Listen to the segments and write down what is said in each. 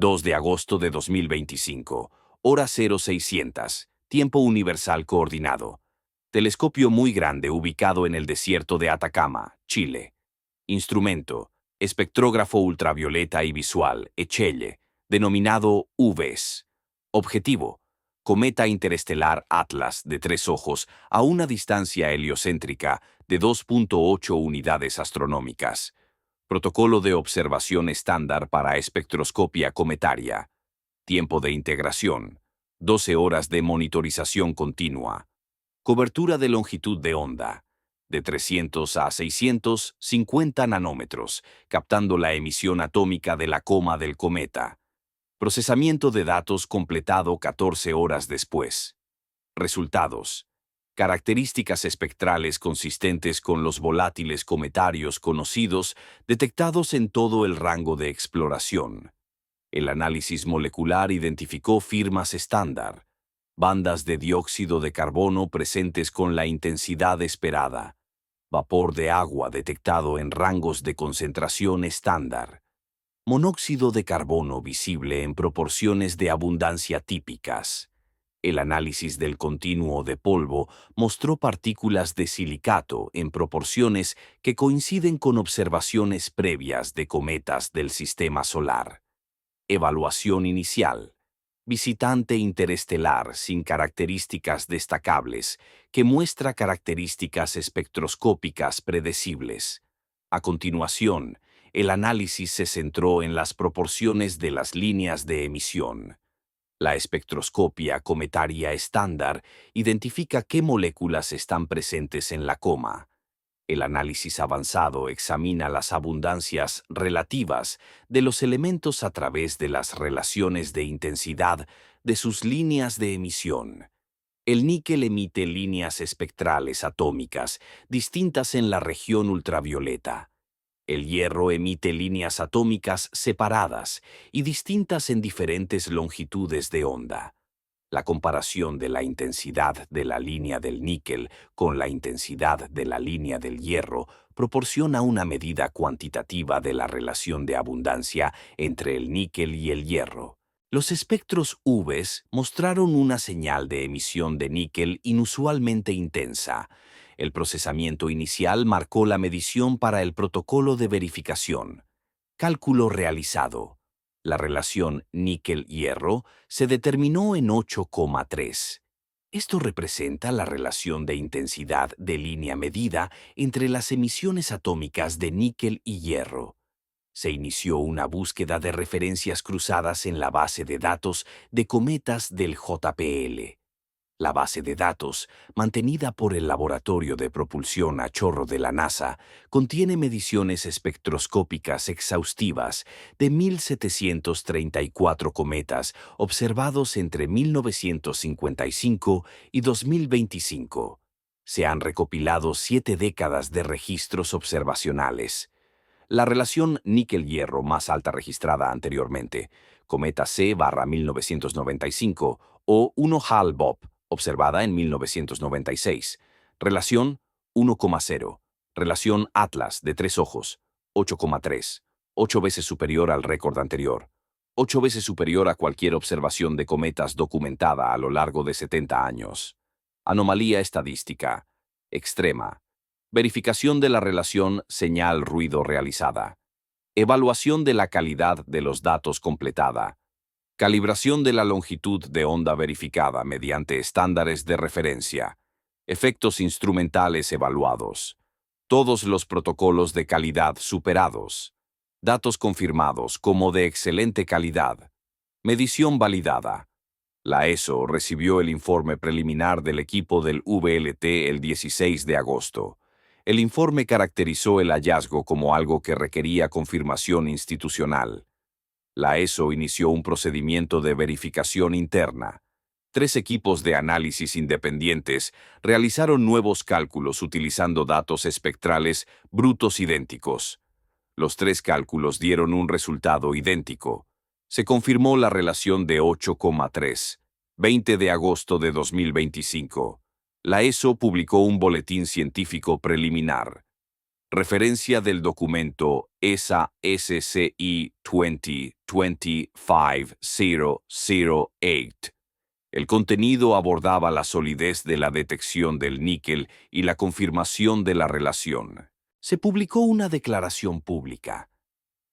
2 de agosto de 2025, hora 0600, tiempo universal coordinado. Telescopio muy grande ubicado en el desierto de Atacama, Chile. Instrumento, espectrógrafo ultravioleta y visual, Echelle, denominado UVES. Objetivo, cometa interestelar Atlas de 3 ojos a una distancia heliocéntrica de 2.8 unidades astronómicas. Protocolo de observación estándar para espectroscopia cometaria. Tiempo de integración, 12 horas de monitorización continua. Cobertura de longitud de onda, de 300 a 650 nanómetros, captando la emisión atómica de la coma del cometa. Procesamiento de datos completado 14 horas después. Resultados. Características espectrales consistentes con los volátiles cometarios conocidos detectados en todo el rango de exploración. El análisis molecular identificó firmas estándar, bandas de dióxido de carbono presentes con la intensidad esperada, vapor de agua detectado en rangos de concentración estándar, monóxido de carbono visible en proporciones de abundancia típicas. El análisis del continuo de polvo mostró partículas de silicato en proporciones que coinciden con observaciones previas de cometas del sistema solar. Evaluación inicial. Visitante interestelar sin características destacables, que muestra características espectroscópicas predecibles. A continuación, el análisis se centró en las proporciones de las líneas de emisión. La espectroscopia cometaria estándar identifica qué moléculas están presentes en la coma. El análisis avanzado examina las abundancias relativas de los elementos a través de las relaciones de intensidad de sus líneas de emisión. El níquel emite líneas espectrales atómicas distintas en la región ultravioleta. El hierro emite líneas atómicas separadas y distintas en diferentes longitudes de onda. La comparación de la intensidad de la línea del níquel con la intensidad de la línea del hierro proporciona una medida cuantitativa de la relación de abundancia entre el níquel y el hierro. Los espectros UVES mostraron una señal de emisión de níquel inusualmente intensa. El procesamiento inicial marcó la medición para el protocolo de verificación. Cálculo realizado. La relación níquel-hierro se determinó en 8,3. Esto representa la relación de intensidad de línea medida entre las emisiones atómicas de níquel y hierro. Se inició una búsqueda de referencias cruzadas en la base de datos de cometas del JPL. La base de datos, mantenida por el Laboratorio de Propulsión a Chorro de la NASA, contiene mediciones espectroscópicas exhaustivas de 1.734 cometas observados entre 1955 y 2025. Se han recopilado 7 décadas de registros observacionales. La relación níquel-hierro más alta registrada anteriormente, cometa C/1995 o 1 Hale-Bopp, observada en 1996. Relación 1,0. Relación Atlas de 3 ojos, 8,3. 8 veces superior al récord anterior. 8 veces superior a cualquier observación de cometas documentada a lo largo de 70 años. Anomalía estadística. Extrema. Verificación de la relación señal-ruido realizada. Evaluación de la calidad de los datos completada. Calibración de la longitud de onda verificada mediante estándares de referencia. Efectos instrumentales evaluados. Todos los protocolos de calidad superados. Datos confirmados como de excelente calidad. Medición validada. La ESO recibió el informe preliminar del equipo del VLT el 16 de agosto. El informe caracterizó el hallazgo como algo que requería confirmación institucional. La ESO inició un procedimiento de verificación interna. 3 equipos de análisis independientes realizaron nuevos cálculos utilizando datos espectrales brutos idénticos. Los 3 cálculos dieron un resultado idéntico. Se confirmó la relación de 8,3. 20 de agosto de 2025. La ESO publicó un boletín científico preliminar. Referencia del documento ESA SCI 2025-008. El contenido abordaba la solidez de la detección del níquel y la confirmación de la relación. Se publicó una declaración pública.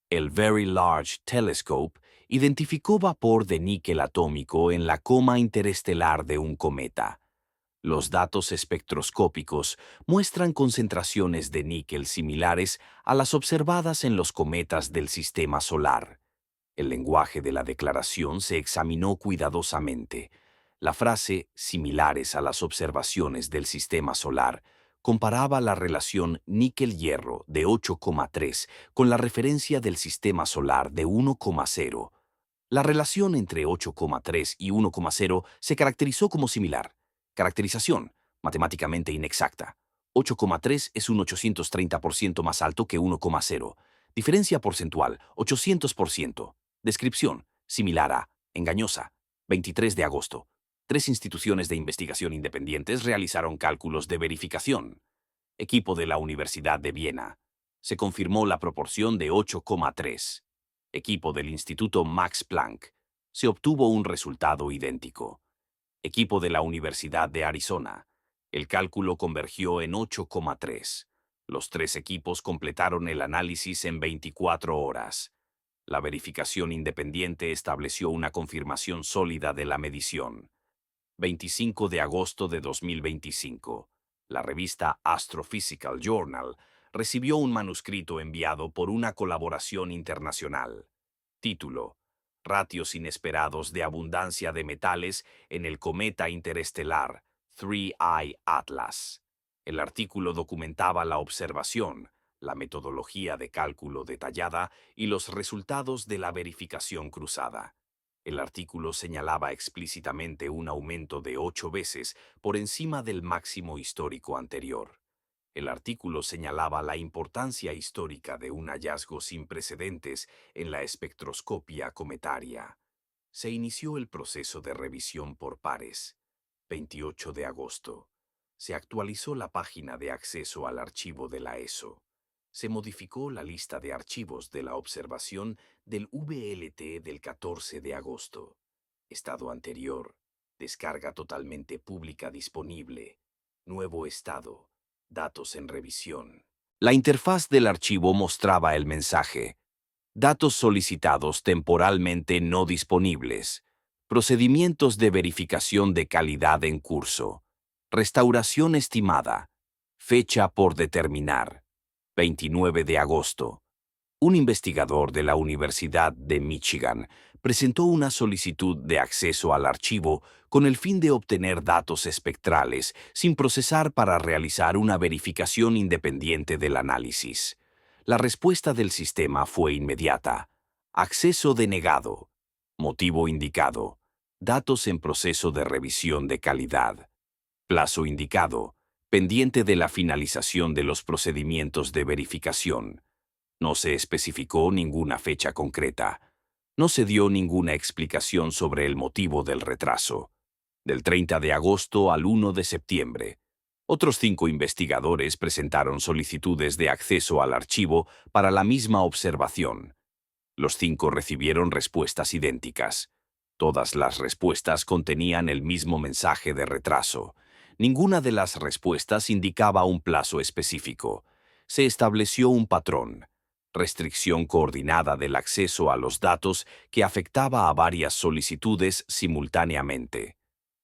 El Very Large Telescope identificó vapor de níquel atómico en la coma interestelar de un cometa. Los datos espectroscópicos muestran concentraciones de níquel similares a las observadas en los cometas del sistema solar. El lenguaje de la declaración se examinó cuidadosamente. La frase «similares a las observaciones del sistema solar» comparaba la relación níquel-hierro de 8,3 con la referencia del sistema solar de 1,0. La relación entre 8,3 y 1,0 se caracterizó como similar. Caracterización, matemáticamente inexacta. 8,3 es un 830% más alto que 1,0. Diferencia porcentual, 800%. Descripción, similar a, engañosa. 23 de agosto. 3 instituciones de investigación independientes realizaron cálculos de verificación. Equipo de la Universidad de Viena. Se confirmó la proporción de 8,3. Equipo del Instituto Max Planck. Se obtuvo un resultado idéntico. Equipo de la Universidad de Arizona. El cálculo convergió en 8,3. Los 3 equipos completaron el análisis en 24 horas. La verificación independiente estableció una confirmación sólida de la medición. 25 de agosto de 2025. La revista Astrophysical Journal recibió un manuscrito enviado por una colaboración internacional. Título: Ratios inesperados de abundancia de metales en el cometa interestelar 3I Atlas. El artículo documentaba la observación, la metodología de cálculo detallada y los resultados de la verificación cruzada. El artículo señalaba explícitamente un aumento de 8 veces por encima del máximo histórico anterior. El artículo señalaba la importancia histórica de un hallazgo sin precedentes en la espectroscopia cometaria. Se inició el proceso de revisión por pares. 28 de agosto. Se actualizó la página de acceso al archivo de la ESO. Se modificó la lista de archivos de la observación del VLT del 14 de agosto. Estado anterior. Descarga totalmente pública disponible. Nuevo estado. Datos en revisión. La interfaz del archivo mostraba el mensaje: datos solicitados temporalmente no disponibles. Procedimientos de verificación de calidad en curso. Restauración estimada. Fecha por determinar. 29 de agosto. Un investigador de la Universidad de Michigan presentó una solicitud de acceso al archivo con el fin de obtener datos espectrales sin procesar para realizar una verificación independiente del análisis. La respuesta del sistema fue inmediata. Acceso denegado. Motivo indicado. Datos en proceso de revisión de calidad. Plazo indicado. Pendiente de la finalización de los procedimientos de verificación. No se especificó ninguna fecha concreta. No se dio ninguna explicación sobre el motivo del retraso. Del 30 de agosto al 1 de septiembre. Otros 5 investigadores presentaron solicitudes de acceso al archivo para la misma observación. Los 5 recibieron respuestas idénticas. Todas las respuestas contenían el mismo mensaje de retraso. Ninguna de las respuestas indicaba un plazo específico. Se estableció un patrón. Restricción coordinada del acceso a los datos que afectaba a varias solicitudes simultáneamente.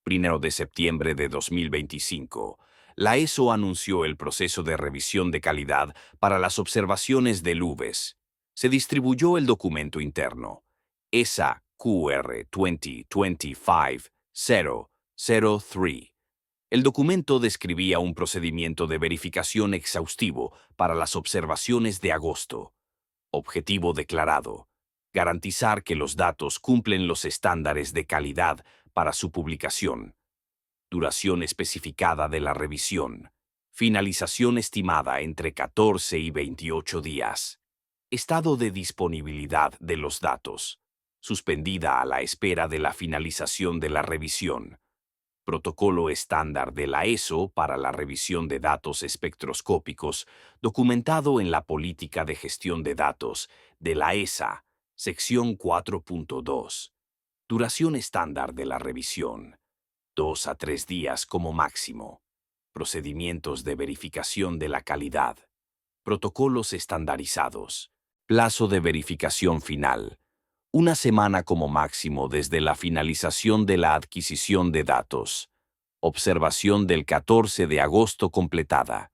1 de septiembre de 2025. La ESO anunció el proceso de revisión de calidad para las observaciones de LUVES. Se distribuyó el documento interno. ESA QR 2025-003. El documento describía un procedimiento de verificación exhaustivo para las observaciones de agosto. Objetivo declarado: garantizar que los datos cumplen los estándares de calidad para su publicación. Duración especificada de la revisión. Finalización estimada entre 14 y 28 días. Estado de disponibilidad de los datos. Suspendida a la espera de la finalización de la revisión. Protocolo estándar de la ESO para la revisión de datos espectroscópicos, documentado en la Política de Gestión de Datos de la ESA, sección 4.2. Duración estándar de la revisión: 2 a 3 días como máximo. Procedimientos de verificación de la calidad. Protocolos estandarizados. Plazo de verificación final: 1 semana como máximo desde la finalización de la adquisición de datos. Observación del 14 de agosto completada.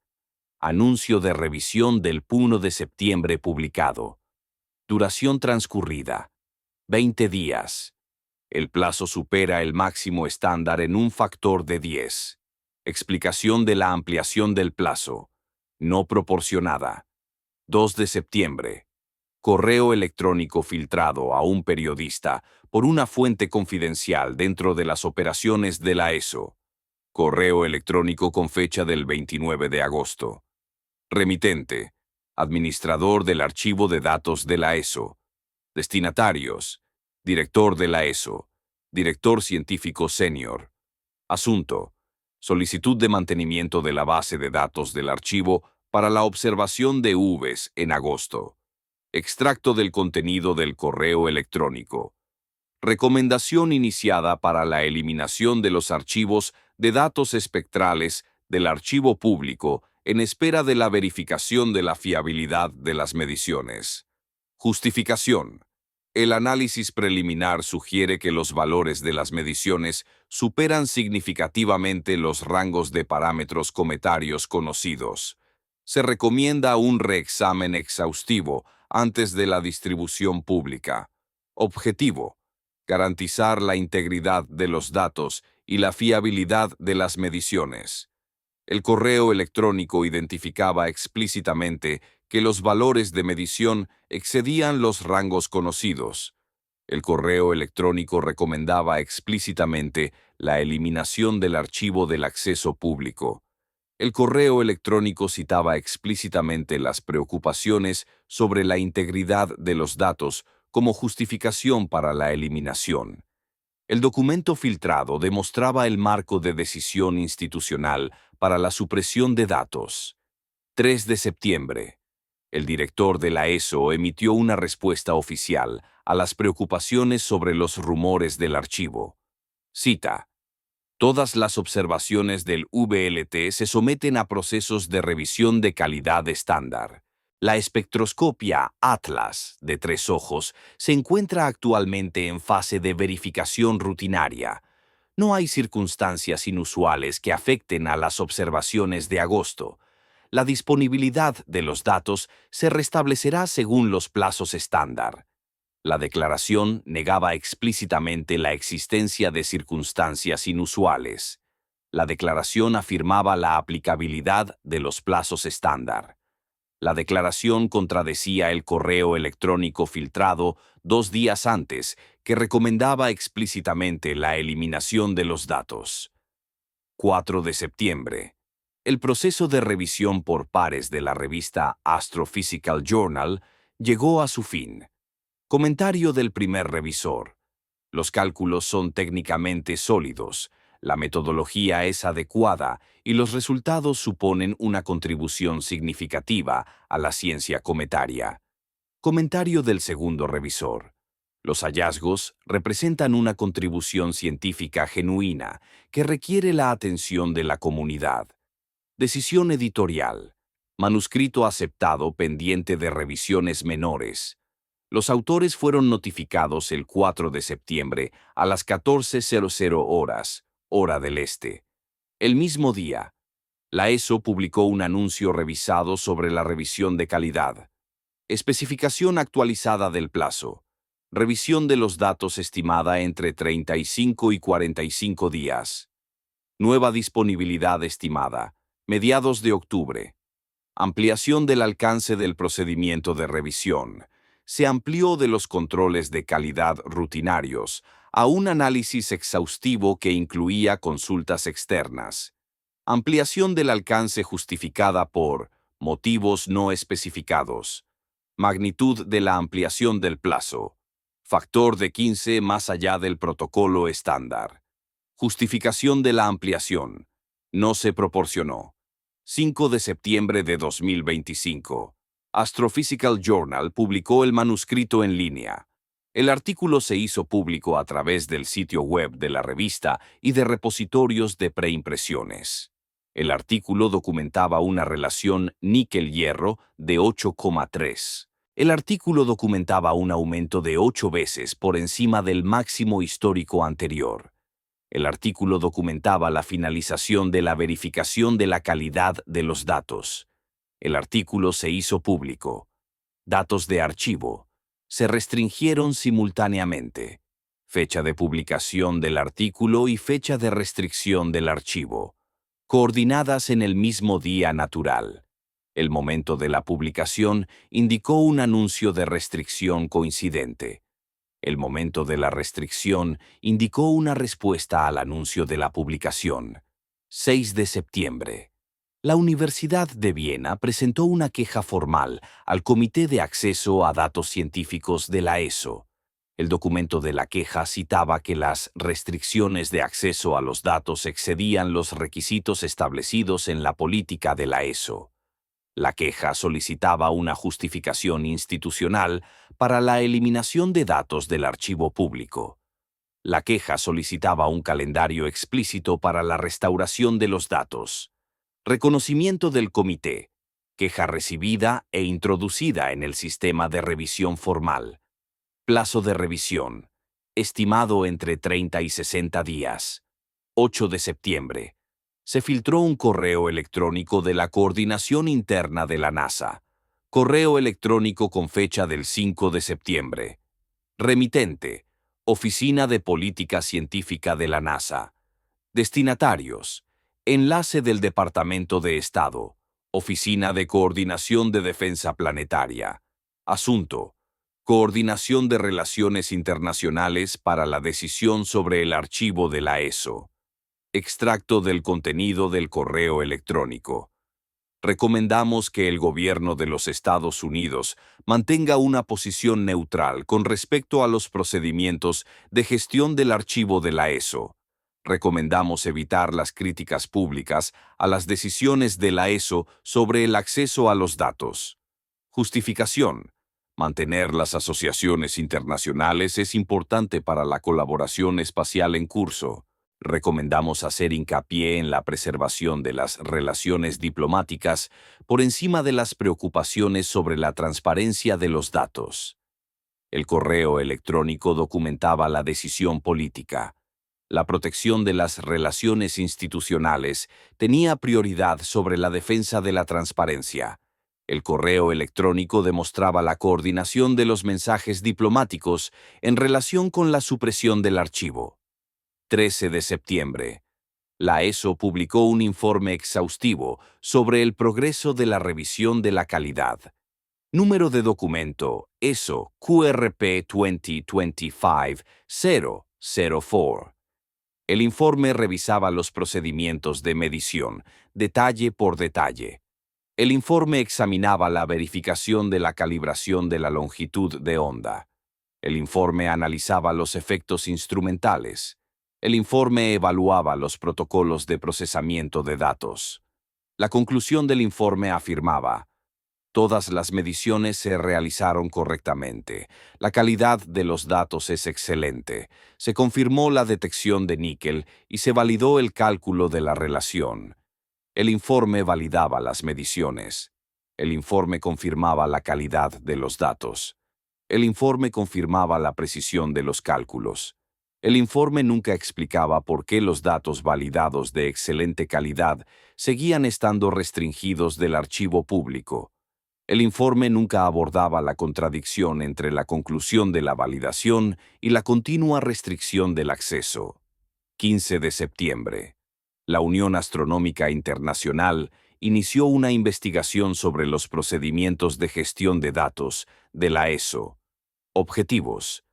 Anuncio de revisión del 1 de septiembre publicado. Duración transcurrida: 20 días. El plazo supera el máximo estándar en un factor de 10. Explicación de la ampliación del plazo. No proporcionada. 2 de septiembre. Correo electrónico filtrado a un periodista por una fuente confidencial dentro de las operaciones de la ESO. Correo electrónico con fecha del 29 de agosto. Remitente: administrador del archivo de datos de la ESO. Destinatarios: director de la ESO, director científico senior. Asunto: solicitud de mantenimiento de la base de datos del archivo para la observación de UVs en agosto. Extracto del contenido del correo electrónico. Recomendación iniciada para la eliminación de los archivos de datos espectrales del archivo público en espera de la verificación de la fiabilidad de las mediciones. Justificación: el análisis preliminar sugiere que los valores de las mediciones superan significativamente los rangos de parámetros cometarios conocidos. Se recomienda un reexamen exhaustivo antes de la distribución pública. Objetivo: garantizar la integridad de los datos y la fiabilidad de las mediciones. El correo electrónico identificaba explícitamente que los valores de medición excedían los rangos conocidos. El correo electrónico recomendaba explícitamente la eliminación del archivo del acceso público. El correo electrónico citaba explícitamente las preocupaciones sobre la integridad de los datos como justificación para la eliminación. El documento filtrado demostraba el marco de decisión institucional para la supresión de datos. 3 de septiembre. El director de la ESO emitió una respuesta oficial a las preocupaciones sobre los rumores del archivo. Cita: todas las observaciones del VLT se someten a procesos de revisión de calidad estándar. La espectroscopia Atlas de 3 ojos se encuentra actualmente en fase de verificación rutinaria. No hay circunstancias inusuales que afecten a las observaciones de agosto. La disponibilidad de los datos se restablecerá según los plazos estándar. La declaración negaba explícitamente la existencia de circunstancias inusuales. La declaración afirmaba la aplicabilidad de los plazos estándar. La declaración contradecía el correo electrónico filtrado 2 días antes, que recomendaba explícitamente la eliminación de los datos. 4 de septiembre. El proceso de revisión por pares de la revista Astrophysical Journal llegó a su fin. Comentario del primer revisor: los cálculos son técnicamente sólidos, la metodología es adecuada y los resultados suponen una contribución significativa a la ciencia cometaria. Comentario del segundo revisor: los hallazgos representan una contribución científica genuina que requiere la atención de la comunidad. Decisión editorial: manuscrito aceptado pendiente de revisiones menores. Los autores fueron notificados el 4 de septiembre a las 14:00 horas, hora del este. El mismo día, la ESO publicó un anuncio revisado sobre la revisión de calidad. Especificación actualizada del plazo. Revisión de los datos estimada entre 35 y 45 días. Nueva disponibilidad estimada: mediados de octubre. Ampliación del alcance del procedimiento de revisión. Se amplió de los controles de calidad rutinarios a un análisis exhaustivo que incluía consultas externas. Ampliación del alcance justificada por motivos no especificados. Magnitud de la ampliación del plazo. Factor de 15 más allá del protocolo estándar. Justificación de la ampliación. No se proporcionó. 5 de septiembre de 2025. Astrophysical Journal publicó el manuscrito en línea. El artículo se hizo público a través del sitio web de la revista y de repositorios de preimpresiones. El artículo documentaba una relación níquel-hierro de 8,3. El artículo documentaba un aumento de 8 veces por encima del máximo histórico anterior. El artículo documentaba la finalización de la verificación de la calidad de los datos. El artículo se hizo público. Datos de archivo. Se restringieron simultáneamente. Fecha de publicación del artículo y fecha de restricción del archivo. Coordinadas en el mismo día natural. El momento de la publicación indicó un anuncio de restricción coincidente. El momento de la restricción indicó una respuesta al anuncio de la publicación. 6 de septiembre. La Universidad de Viena presentó una queja formal al Comité de Acceso a Datos Científicos de la ESO. El documento de la queja citaba que las restricciones de acceso a los datos excedían los requisitos establecidos en la política de la ESO. La queja solicitaba una justificación institucional para la eliminación de datos del archivo público. La queja solicitaba un calendario explícito para la restauración de los datos. Reconocimiento del comité. Queja recibida e introducida en el sistema de revisión formal. Plazo de revisión. Estimado entre 30 y 60 días. 8 de septiembre. Se filtró un correo electrónico de la Coordinación Interna de la NASA. Correo electrónico con fecha del 5 de septiembre. Remitente. Oficina de Política Científica de la NASA. Destinatarios. Enlace del Departamento de Estado. Oficina de Coordinación de Defensa Planetaria. Asunto. Coordinación de Relaciones Internacionales para la decisión sobre el archivo de la ESO. Extracto del contenido del correo electrónico. Recomendamos que el gobierno de los Estados Unidos mantenga una posición neutral con respecto a los procedimientos de gestión del archivo de la ESO. Recomendamos evitar las críticas públicas a las decisiones de la ESO sobre el acceso a los datos. Justificación. Mantener las asociaciones internacionales es importante para la colaboración espacial en curso. Recomendamos hacer hincapié en la preservación de las relaciones diplomáticas por encima de las preocupaciones sobre la transparencia de los datos. El correo electrónico documentaba la decisión política. La protección de las relaciones institucionales tenía prioridad sobre la defensa de la transparencia. El correo electrónico demostraba la coordinación de los mensajes diplomáticos en relación con la supresión del archivo. 13 de septiembre. La ESO publicó un informe exhaustivo sobre el progreso de la revisión de la calidad. Número de documento ESO QRP 2025-004. El informe revisaba los procedimientos de medición, detalle por detalle. El informe examinaba la verificación de la calibración de la longitud de onda. El informe analizaba los efectos instrumentales. El informe evaluaba los protocolos de procesamiento de datos. La conclusión del informe afirmaba: todas las mediciones se realizaron correctamente. La calidad de los datos es excelente. Se confirmó la detección de níquel y se validó el cálculo de la relación. El informe validaba las mediciones. El informe confirmaba la calidad de los datos. El informe confirmaba la precisión de los cálculos. El informe nunca explicaba por qué los datos validados de excelente calidad seguían estando restringidos del archivo público. El informe nunca abordaba la contradicción entre la conclusión de la validación y la continua restricción del acceso. 15 de septiembre. La Unión Astronómica Internacional inició una investigación sobre los procedimientos de gestión de datos de la ESO. Objetivos: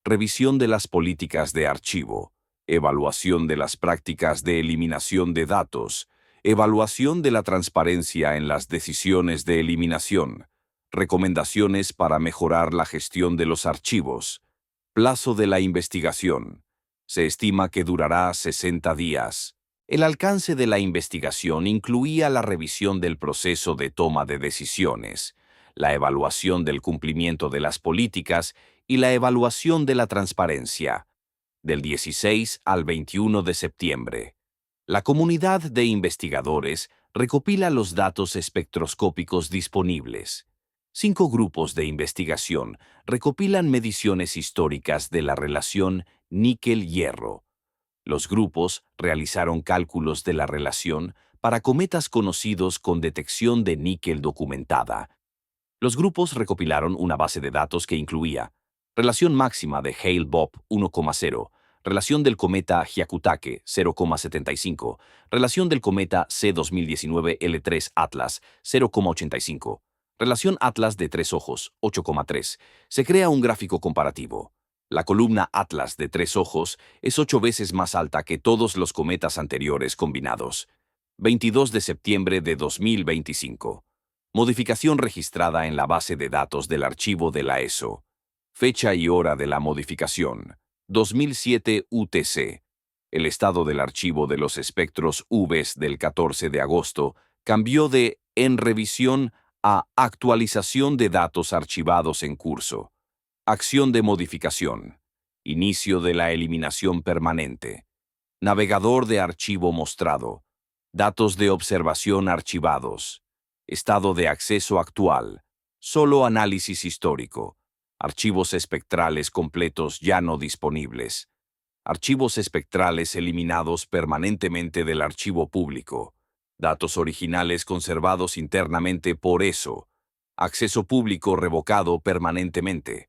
revisión de las políticas de archivo, evaluación de las prácticas de eliminación de datos, evaluación de la transparencia en las decisiones de eliminación, recomendaciones para mejorar la gestión de los archivos. Plazo de la investigación: Se estima que durará 60 días. El alcance de la investigación incluía la revisión del proceso de toma de decisiones, la evaluación del cumplimiento de las políticas y la evaluación de la transparencia. Del 16 al 21 de septiembre. La comunidad de investigadores recopila los datos espectroscópicos disponibles. 5 grupos de investigación recopilan mediciones históricas de la relación níquel-hierro. Los grupos realizaron cálculos de la relación para cometas conocidos con detección de níquel documentada. Los grupos recopilaron una base de datos que incluía relación máxima de Hale-Bopp 1,0, relación del cometa Hyakutake 0,75, relación del cometa C 2019 L3 Atlas 0,85, relación Atlas de 3 ojos 8,3. Se crea un gráfico comparativo. La columna Atlas de 3 ojos es 8 veces más alta que todos los cometas anteriores combinados. 22 de septiembre de 2025. Modificación registrada en la base de datos del archivo de la ESO. Fecha y hora de la modificación. 2007 UTC. El estado del archivo de los espectros UVs del 14 de agosto cambió de en revisión a actualización de datos archivados en curso. Acción de modificación. Inicio de la eliminación permanente. Navegador de archivo mostrado. Datos de observación archivados. Estado de acceso actual. Solo análisis histórico. Archivos espectrales completos ya no disponibles. Archivos espectrales eliminados permanentemente del archivo público. Datos originales conservados internamente por ESO. Acceso público revocado permanentemente.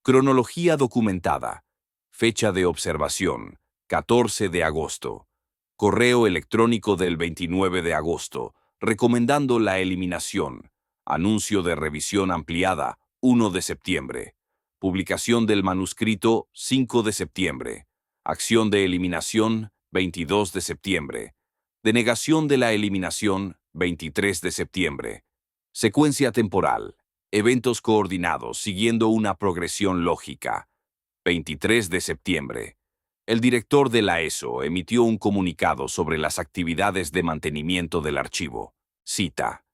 Cronología documentada. Fecha de observación. 14 de agosto. Correo electrónico del 29 de agosto, recomendando la eliminación. Anuncio de revisión ampliada, 1 de septiembre. Publicación del manuscrito, 5 de septiembre. Acción de eliminación, 22 de septiembre. Denegación de la eliminación, 23 de septiembre. Secuencia temporal. Eventos coordinados siguiendo una progresión lógica. 23 de septiembre. El director de la ESO emitió un comunicado sobre las actividades de mantenimiento del archivo. Cita.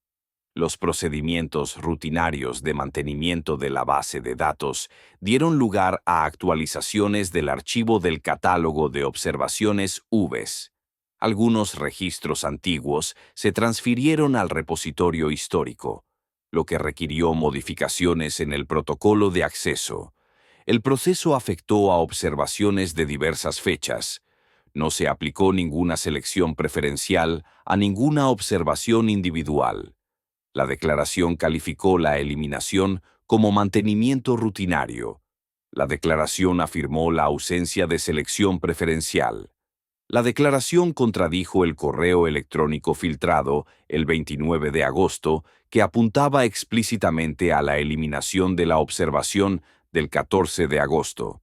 Los procedimientos rutinarios de mantenimiento de la base de datos dieron lugar a actualizaciones del archivo del catálogo de observaciones UVs. Algunos registros antiguos se transfirieron al repositorio histórico, lo que requirió modificaciones en el protocolo de acceso. El proceso afectó a observaciones de diversas fechas. No se aplicó ninguna selección preferencial a ninguna observación individual. La declaración calificó la eliminación como mantenimiento rutinario. La declaración afirmó la ausencia de selección preferencial. La declaración contradijo el correo electrónico filtrado el 29 de agosto que apuntaba explícitamente a la eliminación de la observación del 14 de agosto.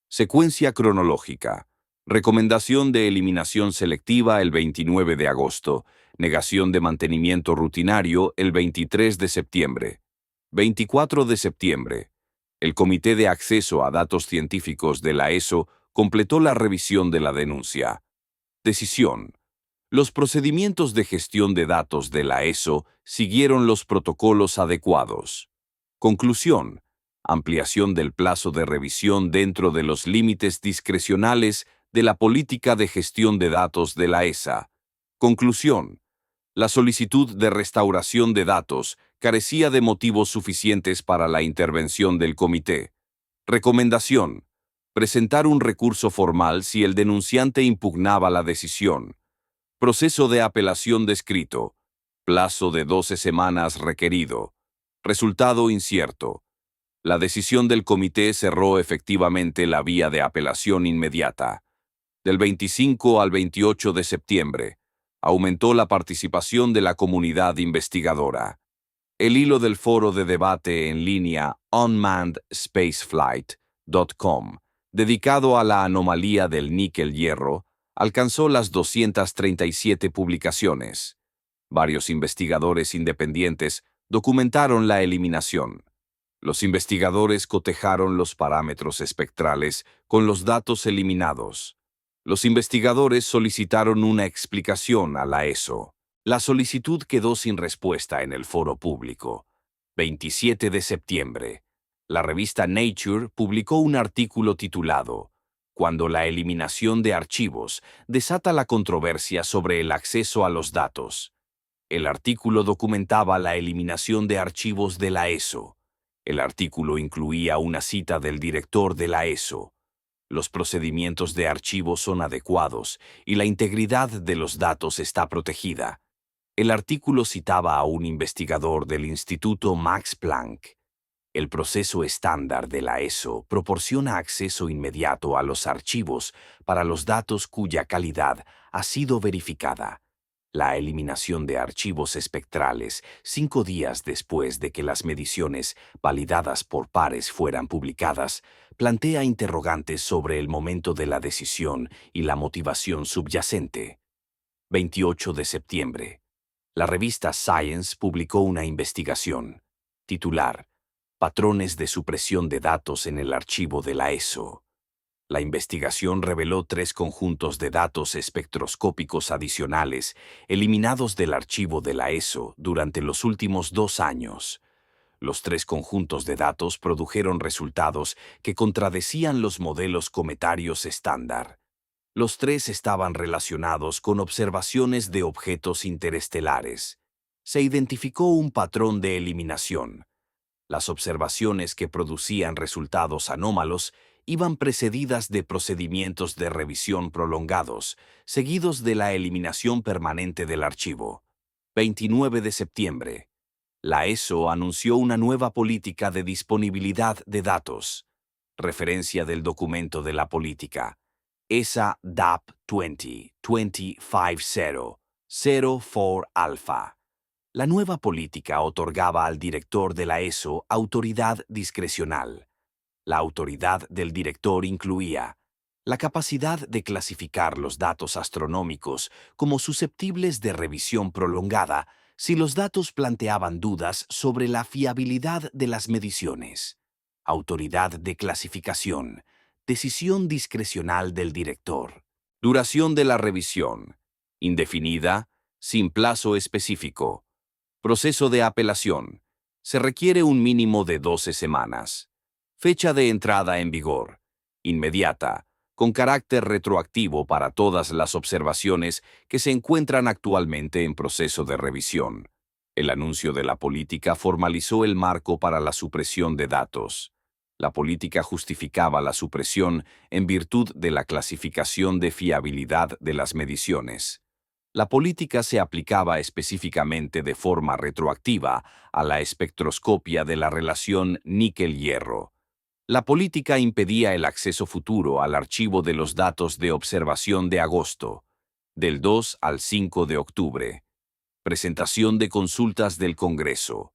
Secuencia cronológica. Recomendación de eliminación selectiva el 29 de agosto. Negación de mantenimiento rutinario el 23 de septiembre. 24 de septiembre. El Comité de Acceso a Datos Científicos de la ESO completó la revisión de la denuncia. Decisión. Los procedimientos de gestión de datos de la ESO siguieron los protocolos adecuados. Conclusión. Ampliación del plazo de revisión dentro de los límites discrecionales de la política de gestión de datos de la ESA. Conclusión. La solicitud de restauración de datos carecía de motivos suficientes para la intervención del comité. Recomendación. Presentar un recurso formal si el denunciante impugnaba la decisión. Proceso de apelación descrito. Plazo de 12 semanas requerido. Resultado incierto. La decisión del comité cerró efectivamente la vía de apelación inmediata. Del 25 al 28 de septiembre, aumentó la participación de la comunidad investigadora. El hilo del foro de debate en línea unmannedspaceflight.com, dedicado a la anomalía del níquel-hierro, alcanzó las 237 publicaciones. Varios investigadores independientes documentaron la eliminación. Los investigadores cotejaron los parámetros espectrales con los datos eliminados. Los investigadores solicitaron una explicación a la ESO. La solicitud quedó sin respuesta en el foro público. 27 de septiembre. La revista Nature publicó un artículo titulado «Cuando la eliminación de archivos desata la controversia sobre el acceso a los datos». El artículo documentaba la eliminación de archivos de la ESO. El artículo incluía una cita del director de la ESO. Los procedimientos de archivo son adecuados y la integridad de los datos está protegida. El artículo citaba a un investigador del Instituto Max Planck. El proceso estándar de la ESO proporciona acceso inmediato a los archivos para los datos cuya calidad ha sido verificada. La eliminación de archivos espectrales 5 días después de que las mediciones validadas por pares fueran publicadas plantea interrogantes sobre el momento de la decisión y la motivación subyacente. 28 de septiembre. La revista Science publicó una investigación. Titular: Patrones de supresión de datos en el archivo de la ESO. La investigación reveló 3 conjuntos de datos espectroscópicos adicionales eliminados del archivo de la ESO durante los últimos 2 años. Los 3 conjuntos de datos produjeron resultados que contradecían los modelos cometarios estándar. Los 3 estaban relacionados con observaciones de objetos interestelares. Se identificó un patrón de eliminación. Las observaciones que producían resultados anómalos iban precedidas de procedimientos de revisión prolongados, seguidos de la eliminación permanente del archivo. 29 de septiembre. La ESO anunció una nueva política de disponibilidad de datos. Referencia del documento de la política. ESA DAP 20-2050-04 Alpha. La nueva política otorgaba al director de la ESO autoridad discrecional. La autoridad del director incluía la capacidad de clasificar los datos astronómicos como susceptibles de revisión prolongada si los datos planteaban dudas sobre la fiabilidad de las mediciones. Autoridad de clasificación. Decisión discrecional del director. Duración de la revisión. Indefinida, sin plazo específico. Proceso de apelación. Se requiere un mínimo de 12 semanas. Fecha de entrada en vigor. Inmediata, con carácter retroactivo para todas las observaciones que se encuentran actualmente en proceso de revisión. El anuncio de la política formalizó el marco para la supresión de datos. La política justificaba la supresión en virtud de la clasificación de fiabilidad de las mediciones. La política se aplicaba específicamente de forma retroactiva a la espectroscopia de la relación níquel-hierro. La política impedía el acceso futuro al archivo de los datos de observación de agosto, del 2 al 5 de octubre. Presentación de consultas del Congreso.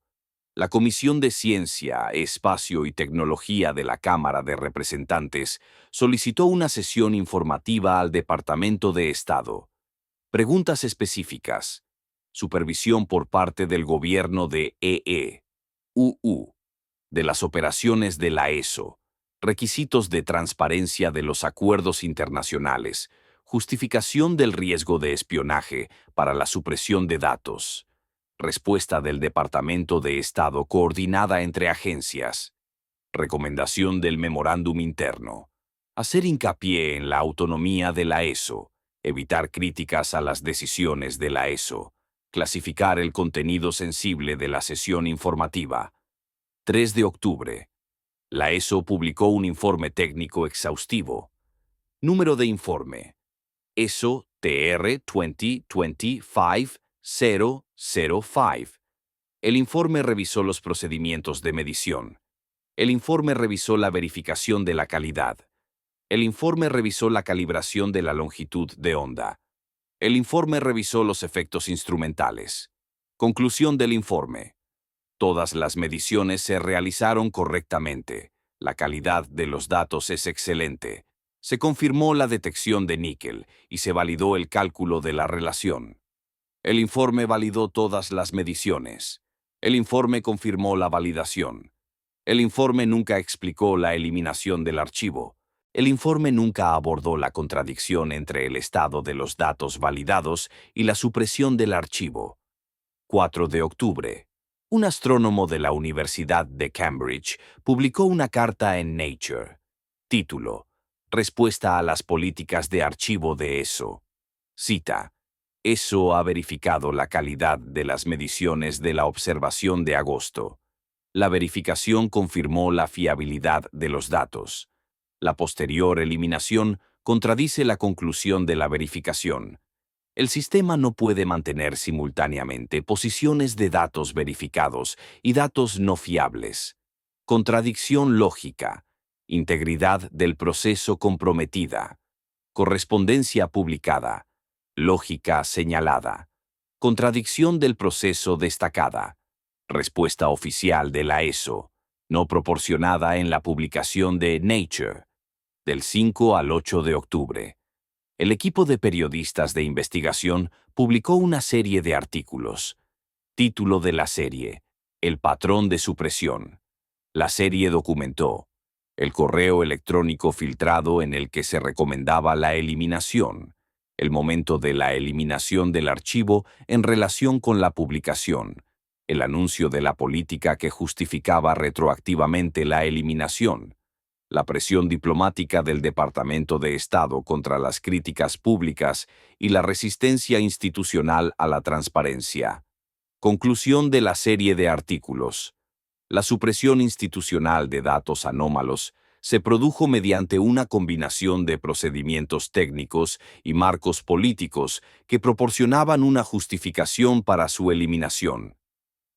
La Comisión de Ciencia, Espacio y Tecnología de la Cámara de Representantes solicitó una sesión informativa al Departamento de Estado. Preguntas específicas. Supervisión por parte del gobierno de EE.UU. De las operaciones de la ESO. Requisitos de transparencia de los acuerdos internacionales. Justificación del riesgo de espionaje para la supresión de datos. Respuesta del Departamento de Estado coordinada entre agencias. Recomendación del memorándum interno. Hacer hincapié en la autonomía de la ESO. Evitar críticas a las decisiones de la ESO. Clasificar el contenido sensible de la sesión informativa. 3 de octubre. La ESO publicó un informe técnico exhaustivo. Número de informe. ESO TR 2025-005. El informe revisó los procedimientos de medición. El informe revisó la verificación de la calidad. El informe revisó la calibración de la longitud de onda. El informe revisó los efectos instrumentales. Conclusión del informe. Todas las mediciones se realizaron correctamente. La calidad de los datos es excelente. Se confirmó la detección de níquel y se validó el cálculo de la relación. El informe validó todas las mediciones. El informe confirmó la validación. El informe nunca explicó la eliminación del archivo. El informe nunca abordó la contradicción entre el estado de los datos validados y la supresión del archivo. 4 de octubre. Un astrónomo de la Universidad de Cambridge publicó una carta en Nature. Título: Respuesta a las políticas de archivo de ESO. Cita: ESO ha verificado la calidad de las mediciones de la observación de agosto. La verificación confirmó la fiabilidad de los datos. La posterior eliminación contradice la conclusión de la verificación. El sistema no puede mantener simultáneamente posiciones de datos verificados y datos no fiables. Contradicción lógica. Integridad del proceso comprometida. Correspondencia publicada. Lógica señalada. Contradicción del proceso destacada. Respuesta oficial de la ESO, no proporcionada en la publicación de Nature, del 5 al 8 de octubre. El equipo de periodistas de investigación publicó una serie de artículos. Título de la serie: El patrón de supresión. La serie documentó el correo electrónico filtrado en el que se recomendaba la eliminación, el momento de la eliminación del archivo en relación con la publicación, el anuncio de la política que justificaba retroactivamente la eliminación, la presión diplomática del Departamento de Estado contra las críticas públicas y la resistencia institucional a la transparencia. Conclusión de la serie de artículos. La supresión institucional de datos anómalos se produjo mediante una combinación de procedimientos técnicos y marcos políticos que proporcionaban una justificación para su eliminación.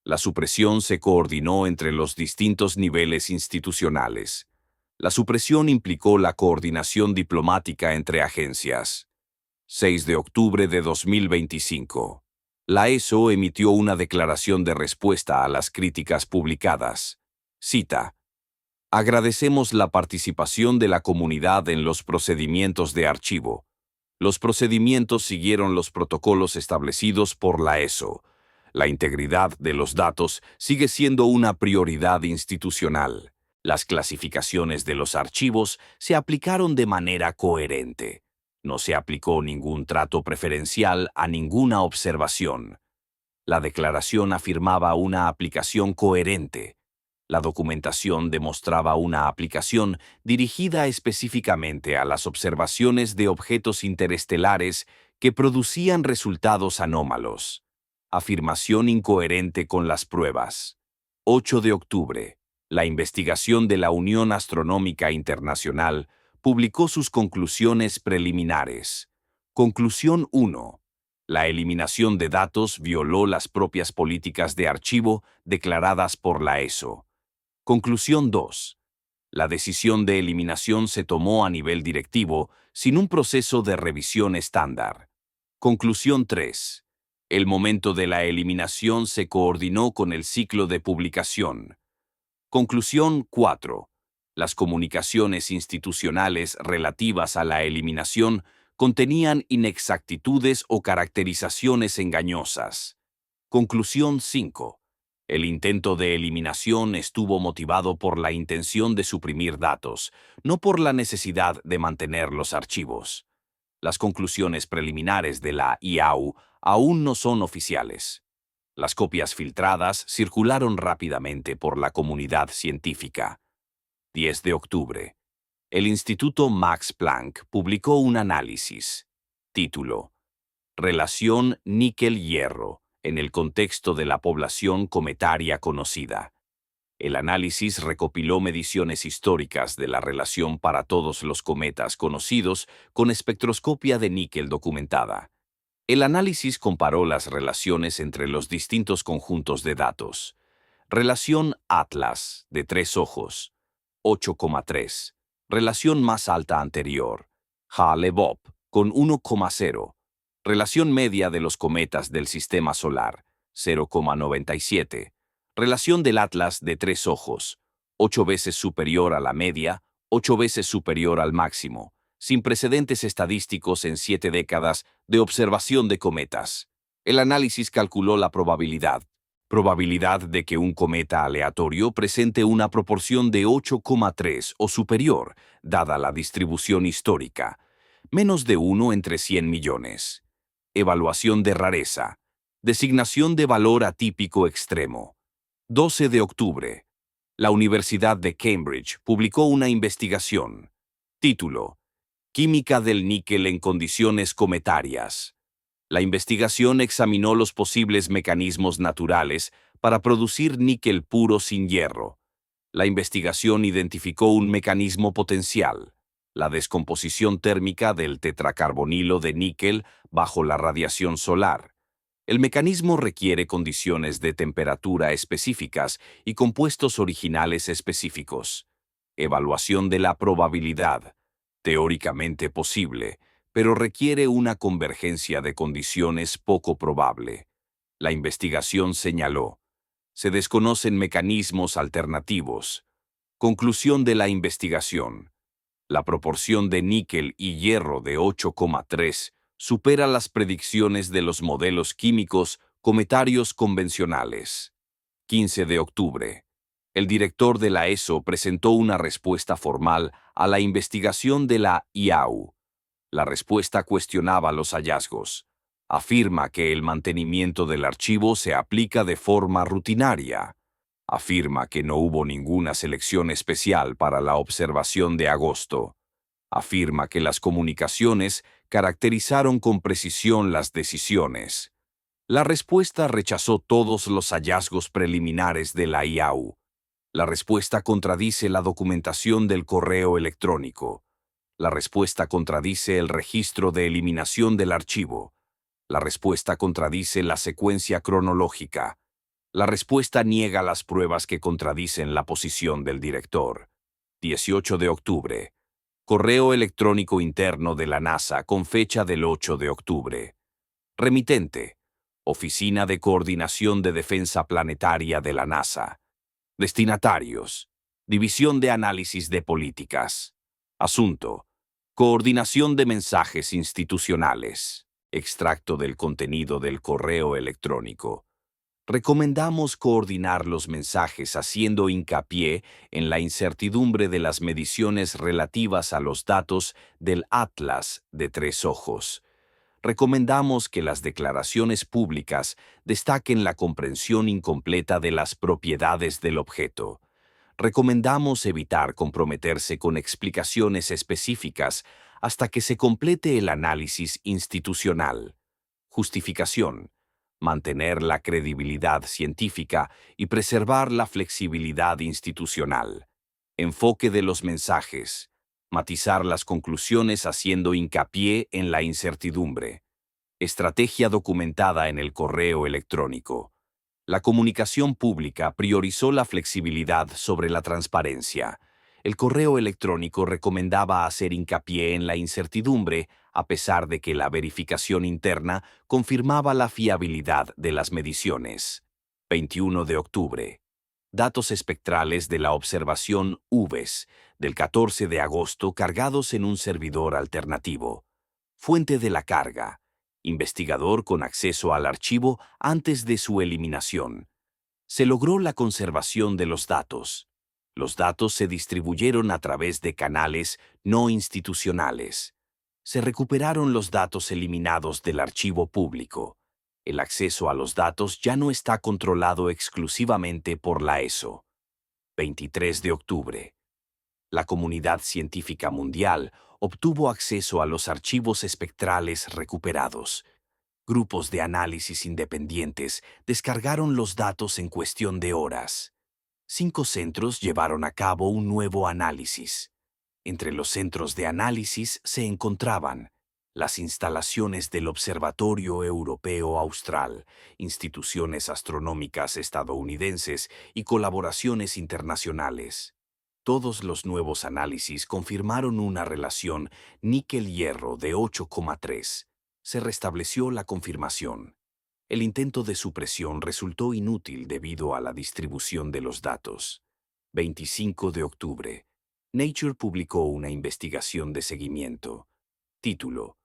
La supresión se coordinó entre los distintos niveles institucionales. La supresión implicó la coordinación diplomática entre agencias. 6 de octubre de 2025. La ESO emitió una declaración de respuesta a las críticas publicadas. Cita: Agradecemos la participación de la comunidad en los procedimientos de archivo. Los procedimientos siguieron los protocolos establecidos por la ESO. La integridad de los datos sigue siendo una prioridad institucional. Las clasificaciones de los archivos se aplicaron de manera coherente. No se aplicó ningún trato preferencial a ninguna observación. La declaración afirmaba una aplicación coherente. La documentación demostraba una aplicación dirigida específicamente a las observaciones de objetos interestelares que producían resultados anómalos. Afirmación incoherente con las pruebas. 8 de octubre. La investigación de la Unión Astronómica Internacional publicó sus conclusiones preliminares. Conclusión 1. La eliminación de datos violó las propias políticas de archivo declaradas por la ESO. Conclusión 2. La decisión de eliminación se tomó a nivel directivo sin un proceso de revisión estándar. Conclusión 3. El momento de la eliminación se coordinó con el ciclo de publicación. Conclusión 4. Las comunicaciones institucionales relativas a la eliminación contenían inexactitudes o caracterizaciones engañosas. Conclusión 5. El intento de eliminación estuvo motivado por la intención de suprimir datos, no por la necesidad de mantener los archivos. Las conclusiones preliminares de la IAU aún no son oficiales. Las copias filtradas circularon rápidamente por la comunidad científica. 10 de octubre. El Instituto Max Planck publicó un análisis. Título: Relación níquel-hierro en el contexto de la población cometaria conocida. El análisis recopiló mediciones históricas de la relación para todos los cometas conocidos con espectroscopia de níquel documentada. El análisis comparó las relaciones entre los distintos conjuntos de datos. Relación Atlas, de 3 ojos, 8,3. Relación más alta anterior, Hale-Bopp, con 1,0. Relación media de los cometas del Sistema Solar, 0,97. Relación del Atlas de 3 ojos, 8 veces superior a la media, 8 veces superior al máximo, sin precedentes estadísticos en 7 décadas de observación de cometas. El análisis calculó la probabilidad Probabilidad de que un cometa aleatorio presente una proporción de 8,3 o superior, dada la distribución histórica. Menos de 1 entre 100 millones. Evaluación de rareza. Designación de valor atípico extremo. 12 de octubre. La Universidad de Cambridge publicó una investigación. Título: Química del níquel en condiciones cometarias. La investigación examinó los posibles mecanismos naturales para producir níquel puro sin hierro. La investigación identificó un mecanismo potencial: la descomposición térmica del tetracarbonilo de níquel bajo la radiación solar. El mecanismo requiere condiciones de temperatura específicas y compuestos originales específicos. Evaluación de la probabilidad. Teóricamente posible, pero requiere una convergencia de condiciones poco probable. La investigación señaló: se desconocen mecanismos alternativos. Conclusión de la investigación: la proporción de níquel y hierro de 8,3 supera las predicciones de los modelos químicos cometarios convencionales. 15 de octubre. El director de la ESO presentó una respuesta formal a la investigación de la IAU. La respuesta cuestionaba los hallazgos. Afirma que el mantenimiento del archivo se aplica de forma rutinaria. Afirma que no hubo ninguna selección especial para la observación de agosto. Afirma que las comunicaciones caracterizaron con precisión las decisiones. La respuesta rechazó todos los hallazgos preliminares de la IAU. La respuesta contradice la documentación del correo electrónico. La respuesta contradice el registro de eliminación del archivo. La respuesta contradice la secuencia cronológica. La respuesta niega las pruebas que contradicen la posición del director. 18 de octubre. Correo electrónico interno de la NASA con fecha del 8 de octubre. Remitente: Oficina de Coordinación de Defensa Planetaria de la NASA. Destinatarios: División de Análisis de Políticas. Asunto: Coordinación de Mensajes Institucionales. Extracto del contenido del correo electrónico. Recomendamos coordinar los mensajes haciendo hincapié en la incertidumbre de las mediciones relativas a los datos del Atlas de Tres Ojos. Recomendamos que las declaraciones públicas destaquen la comprensión incompleta de las propiedades del objeto. Recomendamos evitar comprometerse con explicaciones específicas hasta que se complete el análisis institucional. Justificación: mantener la credibilidad científica y preservar la flexibilidad institucional. Enfoque de los mensajes: matizar las conclusiones haciendo hincapié en la incertidumbre. Estrategia documentada en el correo electrónico. La comunicación pública priorizó la flexibilidad sobre la transparencia. El correo electrónico recomendaba hacer hincapié en la incertidumbre, a pesar de que la verificación interna confirmaba la fiabilidad de las mediciones. 21 de octubre. Datos espectrales de la observación UVES del 14 de agosto cargados en un servidor alternativo. Fuente de la carga: investigador con acceso al archivo antes de su eliminación. Se logró la conservación de los datos. Los datos se distribuyeron a través de canales no institucionales. Se recuperaron los datos eliminados del archivo público. El acceso a los datos ya no está controlado exclusivamente por la ESO. 23 de octubre. La comunidad científica mundial obtuvo acceso a los archivos espectrales recuperados. Grupos de análisis independientes descargaron los datos en cuestión de horas. 5 centros llevaron a cabo un nuevo análisis. Entre los centros de análisis se encontraban las instalaciones del Observatorio Europeo Austral, instituciones astronómicas estadounidenses y colaboraciones internacionales. Todos los nuevos análisis confirmaron una relación níquel-hierro de 8,3. Se restableció la confirmación. El intento de supresión resultó inútil debido a la distribución de los datos. 25 de octubre. Nature publicó una investigación de seguimiento. Título: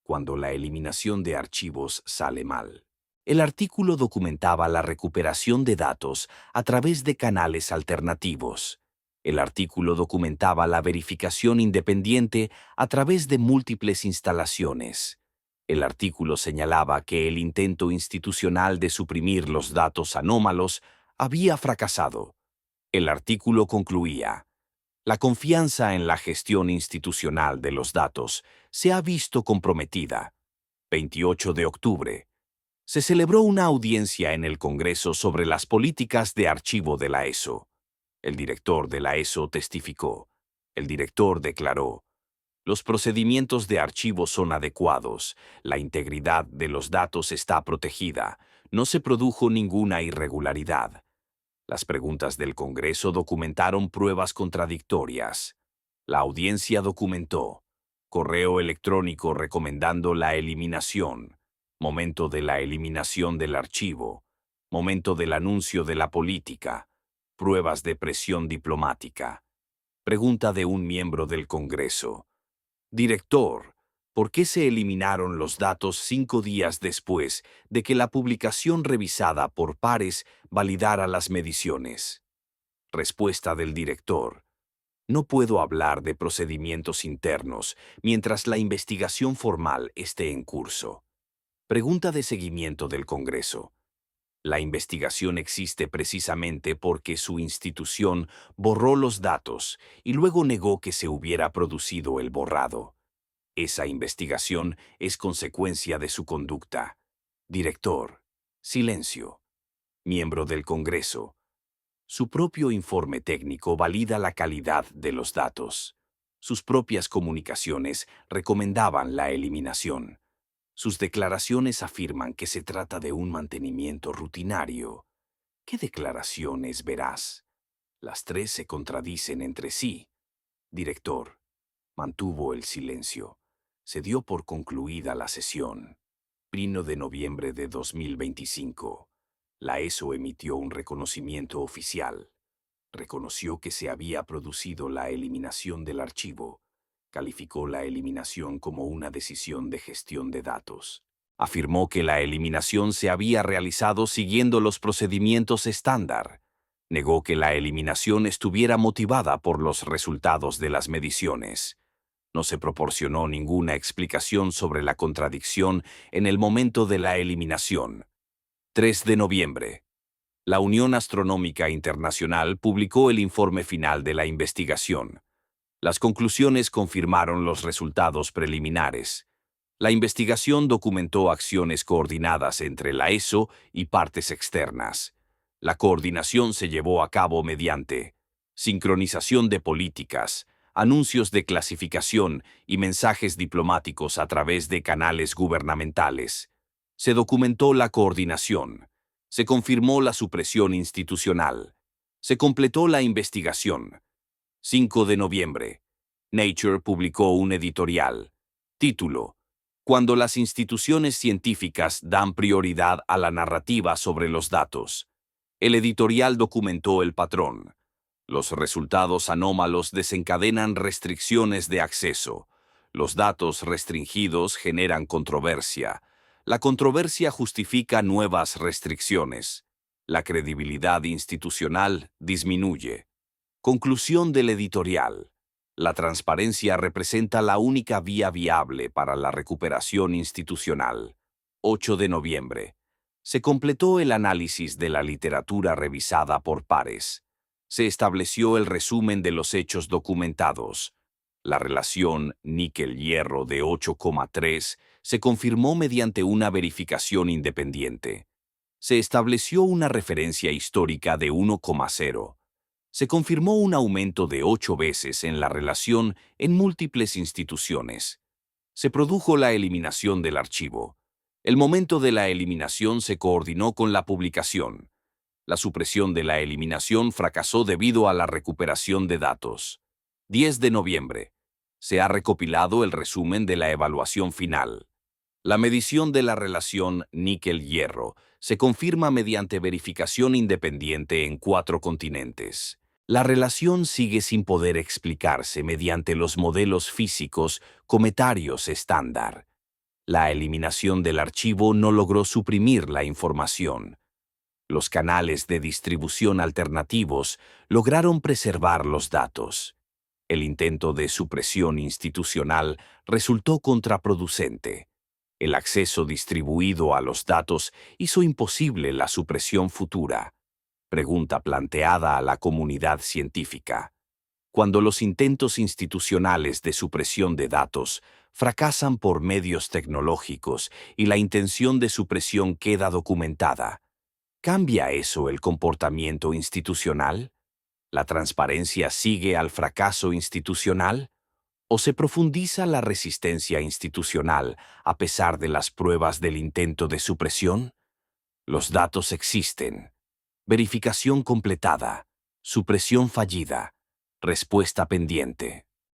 Cuando la eliminación de archivos sale mal. El artículo documentaba la recuperación de datos a través de canales alternativos. El artículo documentaba la verificación independiente a través de múltiples instalaciones. El artículo señalaba que el intento institucional de suprimir los datos anómalos había fracasado. El artículo concluía: la confianza en la gestión institucional de los datos se ha visto comprometida. 28 de octubre. Se celebró una audiencia en el Congreso sobre las políticas de archivo de la ESO. El director de la ESO testificó. El director declaró: los procedimientos de archivo son adecuados, la integridad de los datos está protegida, no se produjo ninguna irregularidad. Las preguntas del Congreso documentaron pruebas contradictorias. La audiencia documentó: correo electrónico recomendando la eliminación, momento de la eliminación del archivo, momento del anuncio de la política, pruebas de presión diplomática. Pregunta de un miembro del Congreso: director, ¿por qué se eliminaron los datos 5 días después de que la publicación revisada por pares validara las mediciones? Respuesta del director: no puedo hablar de procedimientos internos mientras la investigación formal esté en curso. Pregunta de seguimiento del Congreso: la investigación existe precisamente porque su institución borró los datos y luego negó que se hubiera producido el borrado. Esa investigación es consecuencia de su conducta. Director: silencio. Miembro del Congreso: su propio informe técnico valida la calidad de los datos. Sus propias comunicaciones recomendaban la eliminación. Sus declaraciones afirman que se trata de un mantenimiento rutinario. ¿Qué declaración es veraz? Las tres se contradicen entre sí. Director: mantuvo el silencio. Se dio por concluida la sesión. 1 de noviembre de 2025. La ESO emitió un reconocimiento oficial. Reconoció que se había producido la eliminación del archivo. Calificó la eliminación como una decisión de gestión de datos. Afirmó que la eliminación se había realizado siguiendo los procedimientos estándar. Negó que la eliminación estuviera motivada por los resultados de las mediciones. No se proporcionó ninguna explicación sobre la contradicción en el momento de la eliminación. 3 de noviembre. La Unión Astronómica Internacional publicó el informe final de la investigación. Las conclusiones confirmaron los resultados preliminares. La investigación documentó acciones coordinadas entre la ESO y partes externas. La coordinación se llevó a cabo mediante sincronización de políticas, anuncios de clasificación y mensajes diplomáticos a través de canales gubernamentales. Se documentó la coordinación. Se confirmó la supresión institucional. Se completó la investigación. 5 de noviembre. Nature publicó un editorial. Título: cuando las instituciones científicas dan prioridad a la narrativa sobre los datos. El editorial documentó el patrón. Los resultados anómalos desencadenan restricciones de acceso. Los datos restringidos generan controversia. La controversia justifica nuevas restricciones. La credibilidad institucional disminuye. Conclusión del editorial: la transparencia representa la única vía viable para la recuperación institucional. 8 de noviembre. Se completó el análisis de la literatura revisada por pares. Se estableció el resumen de los hechos documentados. La relación níquel-hierro de 8,3 se confirmó mediante una verificación independiente. Se estableció una referencia histórica de 1,0. Se confirmó un aumento de 8 veces en la relación en múltiples instituciones. Se produjo la eliminación del archivo. El momento de la eliminación se coordinó con la publicación. La supresión de la eliminación fracasó debido a la recuperación de datos. 10 de noviembre. Se ha recopilado el resumen de la evaluación final. La medición de la relación níquel-hierro se confirma mediante verificación independiente en 4 continentes. La relación sigue sin poder explicarse mediante los modelos físicos cometarios estándar. La eliminación del archivo no logró suprimir la información. Los canales de distribución alternativos lograron preservar los datos. El intento de supresión institucional resultó contraproducente. El acceso distribuido a los datos hizo imposible la supresión futura. Pregunta planteada a la comunidad científica. Cuando los intentos institucionales de supresión de datos fracasan por medios tecnológicos y la intención de supresión queda documentada, ¿cambia eso el comportamiento institucional? ¿La transparencia sigue al fracaso institucional? ¿O se profundiza la resistencia institucional a pesar de las pruebas del intento de supresión? Los datos existen. Verificación completada. Supresión fallida. Respuesta pendiente.